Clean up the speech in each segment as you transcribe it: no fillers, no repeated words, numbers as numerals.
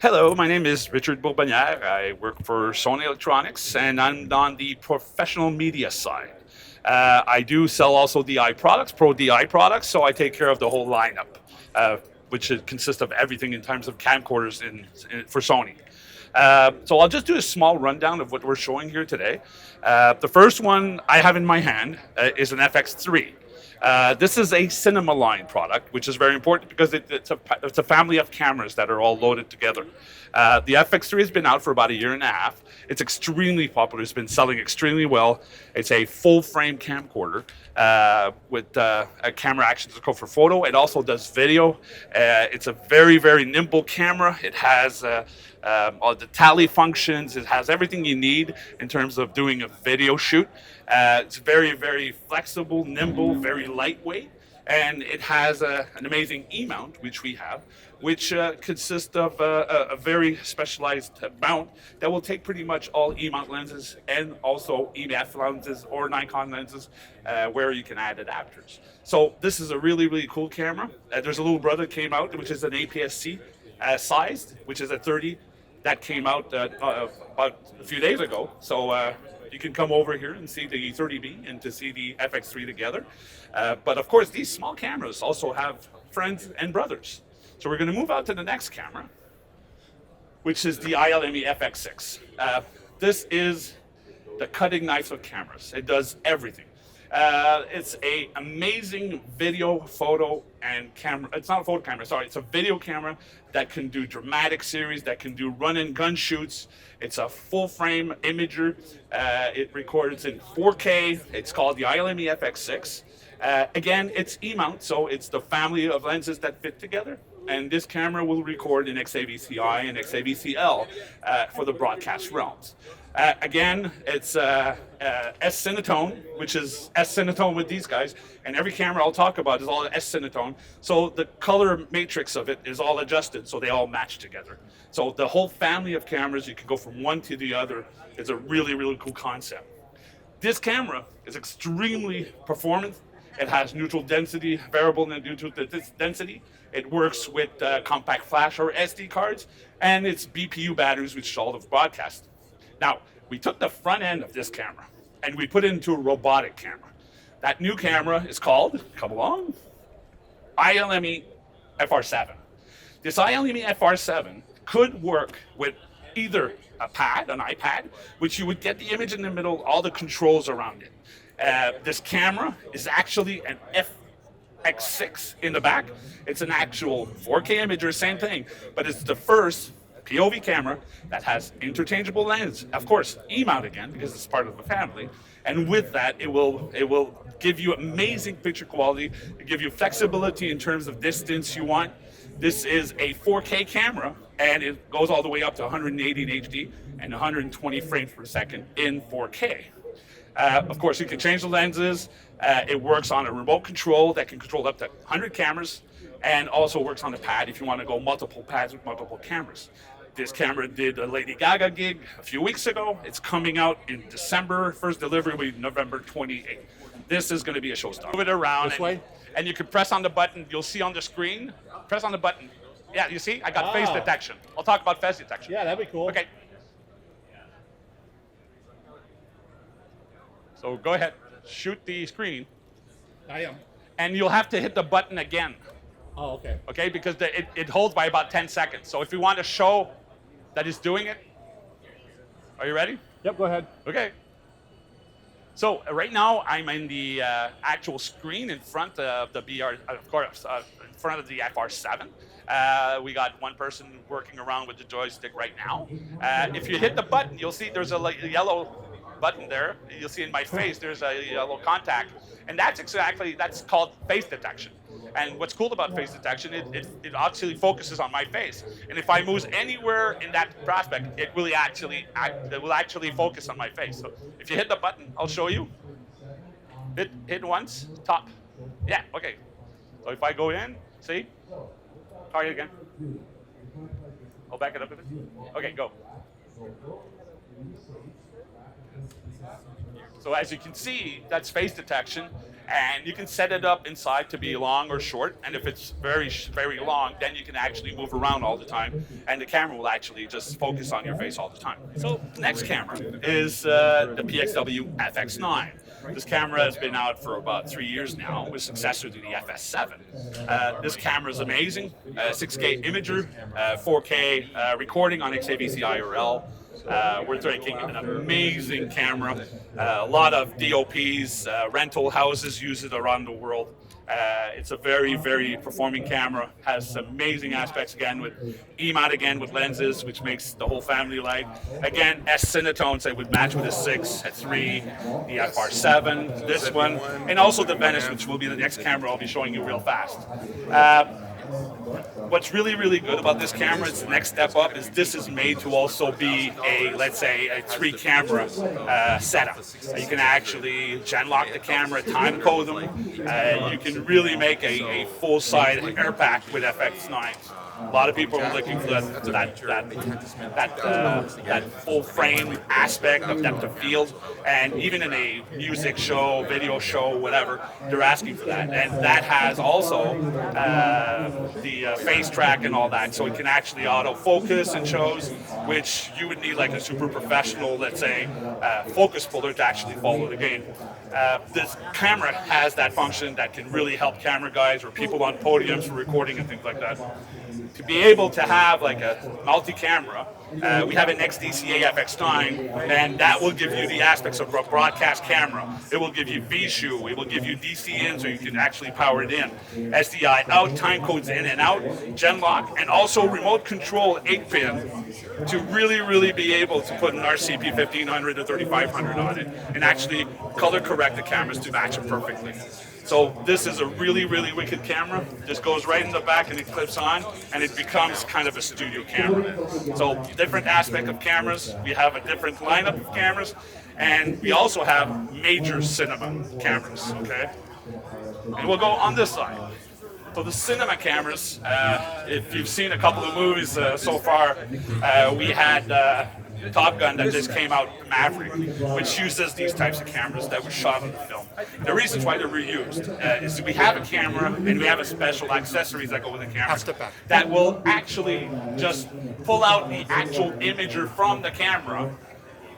Hello, my name is Richard Bourbonniere. I work for Sony Electronics, and I'm on the professional media side. I do sell also DI products, pro DI products, so I take care of the whole lineup, which consists of everything in terms of camcorders for Sony. So I'll just do a small rundown of what we're showing here today. The first one I have in my hand is an FX3. This is a cinema line product, which is very important because it's a family of cameras that are all loaded together. The FX3 has been out for about a year and a half. It's extremely popular. It's been selling extremely well. It's a full frame camcorder with a camera action to go for photo. It also does video. It's a very, very nimble camera. It has all the tally functions. It has everything you need in terms of doing a video shoot. It's very, very flexible, nimble, very lightweight, and it has an amazing E-mount, which we have, which consists of a very specialized mount that will take pretty much all E-mount lenses and also EF lenses or Nikon lenses where you can add adapters. So this is a really, really cool camera. There's a little brother that came out, which is an APS-C sized, which is a 30. That came out about a few days ago. So you can come over here and see the 30B and to see the FX3 together. But of course, these small cameras also have friends and brothers. So we're going to move out to the next camera, which is the ILME FX6. This is the cutting knife of cameras. It does everything. It's an amazing video, photo, and camera. It's not a photo camera, sorry. It's a video camera that can do dramatic series, that can do run-and-gun shoots. It's a full-frame imager. It records in 4K. It's called the ILME FX6. Again, it's E-mount, so it's the family of lenses that fit together. And this camera will record in XAVC-I and XAVC-L for the broadcast realms. Again, it's S-Cinetone, which is S-Cinetone with these guys, and every camera I'll talk about is all S-Cinetone. So the color matrix of it is all adjusted, so they all match together. So the whole family of cameras, you can go from one to the other. It's a really, really cool concept. This camera is extremely performant. It has neutral density, variable neutral density. It works with compact flash or SD cards, and it's BPU batteries, which is all of broadcast. Now, we took the front end of this camera and we put it into a robotic camera. That new camera is called, come along, ILME FR7. This ILME FR7 could work with either a pad, an iPad, which you would get the image in the middle, all the controls around it. This camera is actually an FX6 in the back. It's an actual 4K imager, same thing, but it's the first POV camera that has interchangeable lens. Of course, E-mount again, because it's part of the family. And with that, it will give you amazing picture quality, it give you flexibility in terms of distance you want. This is a 4K camera, and it goes all the way up to 180 in HD and 120 frames per second in 4K. Of course, you can change the lenses. It works on a remote control that can control up to 100 cameras, and also works on a pad if you want to go multiple pads with multiple cameras. This camera did a Lady Gaga gig a few weeks ago. It's coming out in December. First delivery will be November 28th. This is going to be a showstopper. Move it around this way, and you can press on the button. You'll see on the screen. Press on the button. Yeah, you see? I got face detection. I'll talk about face detection. Yeah, that'd be cool. Okay. So go ahead, shoot the screen. I am. And you'll have to hit the button again. Oh, okay. Okay, because it holds by about 10 seconds. So if you want to show that it's doing it, are you ready? Yep, go ahead. Okay. So right now I'm in the actual screen in front of the BR, of course, in front of the FR7. We got one person working around with the joystick right now. If you hit the button, you'll see there's a yellow button there. You'll see in my face there's a yellow contact, and that's called face detection. And what's cool about face detection, it actually focuses on my face. And if I move anywhere in that prospect, it will actually focus on my face. So if you hit the button, I'll show you. Hit once, top. Yeah, okay. So if I go in, see? Target again. I'll back it up a bit. Okay, go. So as you can see, that's face detection. And you can set it up inside to be long or short. And if it's very long, then you can actually move around all the time, and the camera will actually just focus on your face all the time. So the next camera is the PXW FX9. This camera has been out for about 3 years now, with successor to the FS7. This camera is amazing. 6K imager, 4K recording on XAVC IRL. We're taking an amazing camera. A lot of DOPs, rental houses use it around the world. It's a very performing camera. Has amazing aspects again with EMOD again with lenses, which makes the whole family light. Again, S Cinetones that would match with the 6, at 3, the FR7, this one, and also the Venice, which will be the next camera I'll be showing you real fast. What's really good about this camera, its next step up, is this is made to also be a, let's say, a 3-camera setup. You can actually gen lock the camera, time code them. You can really make a full-side air pack with FX9s. A lot of people are looking for that full frame aspect of depth of field, and even in a music show, video show, whatever, they're asking for that. And that has also the face track and all that, so it can actually autofocus in shows, which you would need like a super professional, let's say, focus puller to actually follow the game. This camera has that function that can really help camera guys or people on podiums for recording and things like that. To be able to have like a multi-camera, we have an XDCA FX9, and that will give you the aspects of a broadcast camera. It will give you VSHU, it will give you DC in, so you can actually power it in, SDI out, time codes in and out, gen lock, and also remote control 8-pin to really be able to put an RCP 1500 or 3500 on it and actually color correct the cameras to match it perfectly. So this is a really wicked camera. This goes right in the back and it clips on, and it becomes kind of a studio camera. So different aspect of cameras. We have a different lineup of cameras, and we also have major cinema cameras, okay? And we'll go on this side. So the cinema cameras, if you've seen a couple of movies so far, we had Top Gun that just came out, Maverick, which uses these types of cameras that were shot on the film. The reasons why they're reused is we have a camera and we have a special accessories that go with the camera that will actually just pull out the actual imager from the camera.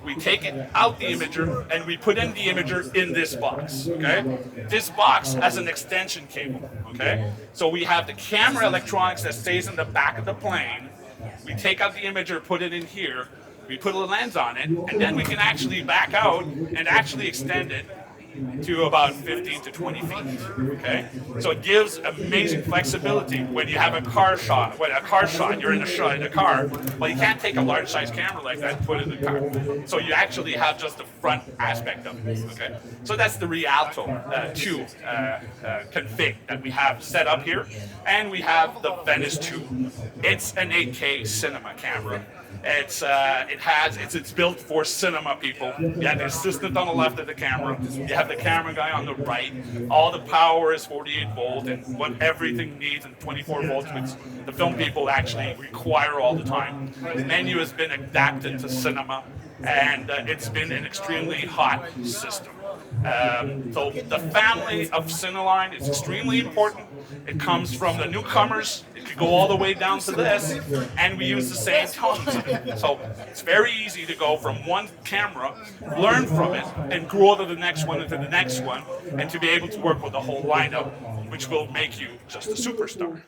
We take it out the imager and we put in the imager in this box, okay? This box has an extension cable, okay? So we have the camera electronics that stays in the back of the plane. We take out the imager, put it in here, we put a lens on it, and then we can actually back out and actually extend it to about 15 to 20 feet, okay? So it gives amazing flexibility when you have a car shot. You're in a car, well, you can't take a large size camera like that and put it in the car. So you actually have just the front aspect of it, okay? So that's the Rialto 2 config that we have set up here. And we have the Venice 2. It's an 8K cinema camera. It's built for cinema people. You have the assistant on the left of the camera. You have the camera guy on the right. All the power is 48 volt and what everything needs, and 24 volts, which the film people actually require all the time. The menu has been adapted to cinema, and it's been an extremely hot system. So the family of Cineline is extremely important. It comes from the newcomers. It could go all the way down to this, and we use the same tones. So it's very easy to go from one camera, learn from it, and grow to the next one and to the next one, and to be able to work with the whole lineup, which will make you just a superstar.